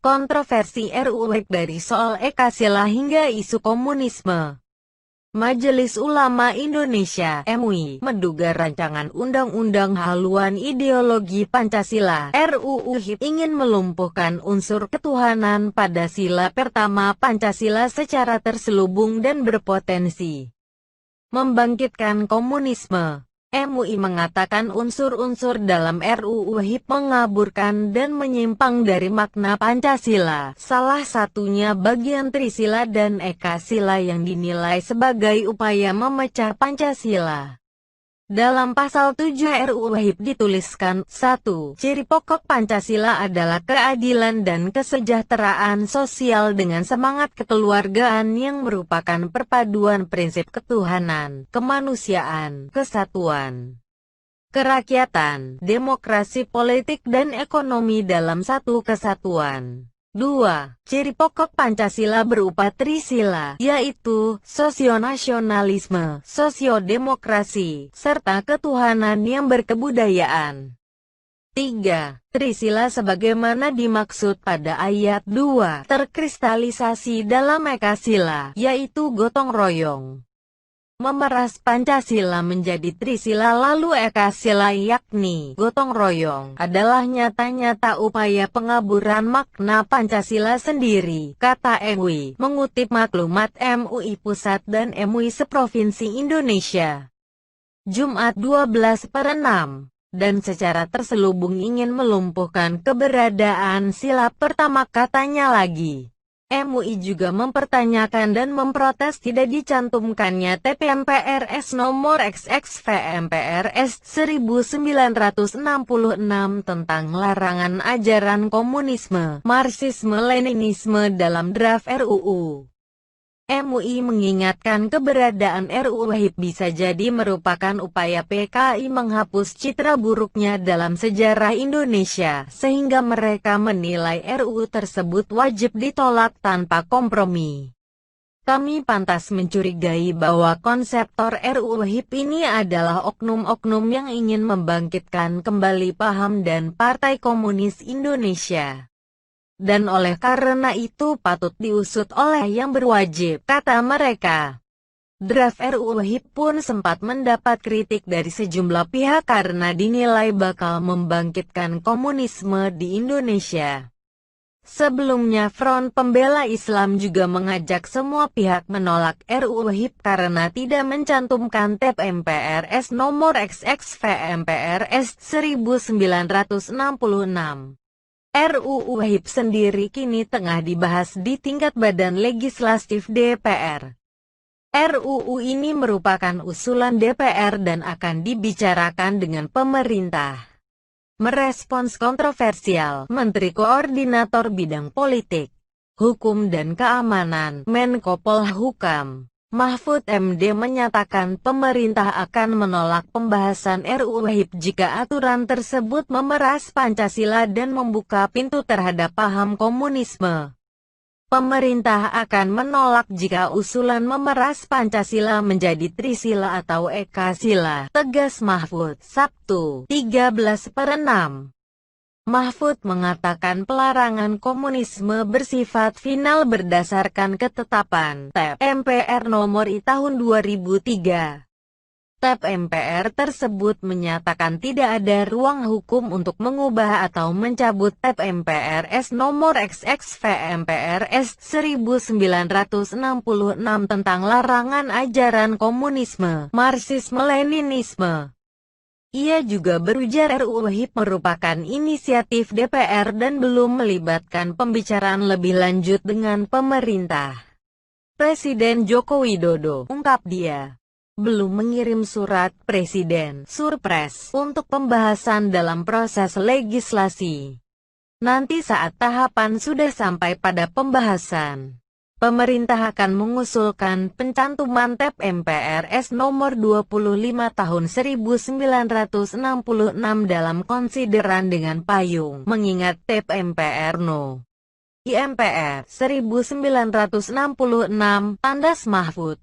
Kontroversi RUU dari soal Ekasila hingga isu komunisme. Majelis Ulama Indonesia (MUI) menduga rancangan Undang-Undang Haluan Ideologi Pancasila (RUU HIP) ingin melumpuhkan unsur ketuhanan pada sila pertama Pancasila secara terselubung dan berpotensi membangkitkan komunisme. MUI mengatakan unsur-unsur dalam RUU HIP mengaburkan dan menyimpang dari makna Pancasila, salah satunya bagian Trisila dan Ekasila yang dinilai sebagai upaya memecah Pancasila. Dalam pasal 7 RUU HIP dituliskan, 1. Ciri pokok Pancasila adalah keadilan dan kesejahteraan sosial dengan semangat kekeluargaan yang merupakan perpaduan prinsip ketuhanan, kemanusiaan, kesatuan, kerakyatan, demokrasi politik dan ekonomi dalam satu kesatuan. 2. Ciri pokok Pancasila berupa Trisila, yaitu sosionasionalisme, sosiodemokrasi, serta ketuhanan yang berkebudayaan. 3. Trisila sebagaimana dimaksud pada ayat 2 terkristalisasi dalam Ekasila, yaitu gotong royong. Memeras Pancasila menjadi Trisila lalu Ekasila yakni gotong royong adalah nyata-nyata upaya pengaburan makna Pancasila sendiri, kata MUI, mengutip maklumat MUI Pusat dan MUI Seprovinsi Indonesia. Jumat 12/6, dan secara terselubung ingin melumpuhkan keberadaan sila pertama, katanya lagi. MUI juga mempertanyakan dan memprotes tidak dicantumkannya TP-MPRS nomor XX-VMPRS 1966 tentang larangan ajaran komunisme, Marxisme-Leninisme dalam draft RUU. MUI mengingatkan keberadaan RUU HIP bisa jadi merupakan upaya PKI menghapus citra buruknya dalam sejarah Indonesia, sehingga mereka menilai RUU tersebut wajib ditolak tanpa kompromi. Kami pantas mencurigai bahwa konseptor RUU HIP ini adalah oknum-oknum yang ingin membangkitkan kembali paham dan Partai Komunis Indonesia. Dan oleh karena itu patut diusut oleh yang berwajib, kata mereka. Draft RUU HIP pun sempat mendapat kritik dari sejumlah pihak karena dinilai bakal membangkitkan komunisme di Indonesia. Sebelumnya Front Pembela Islam juga mengajak semua pihak menolak RUU HIP karena tidak mencantumkan TP-MPRS nomor XX-VMPRS 1966. RUU HIP sendiri kini tengah dibahas di tingkat Badan Legislatif DPR. RUU ini merupakan usulan DPR dan akan dibicarakan dengan pemerintah. Merespons kontroversial, Menteri Koordinator Bidang Politik, Hukum dan Keamanan, Menko Polhukam, Mahfud MD menyatakan pemerintah akan menolak pembahasan RUU HIP jika aturan tersebut memeras Pancasila dan membuka pintu terhadap paham komunisme. Pemerintah akan menolak jika usulan memeras Pancasila menjadi Trisila atau Ekasila, tegas Mahfud, Sabtu, 13/6. Mahfud mengatakan pelarangan komunisme bersifat final berdasarkan ketetapan TP-MPR nomor I tahun 2003. TP-MPR tersebut menyatakan tidak ada ruang hukum untuk mengubah atau mencabut TP-MPRS nomor XX-VMPRS 1966 tentang larangan ajaran komunisme, Marxisme-Leninisme. Ia juga berujar RUU HIP merupakan inisiatif DPR dan belum melibatkan pembicaraan lebih lanjut dengan pemerintah. Presiden Joko Widodo, ungkap dia, belum mengirim surat Presiden Surpres untuk pembahasan dalam proses legislasi. Nanti saat tahapan sudah sampai pada pembahasan, pemerintah akan mengusulkan pencantuman TP-MPRS nomor 25 tahun 1966 dalam konsideran dengan payung, mengingat TP-MPR No. I MPR 1966, tandas Mahfud.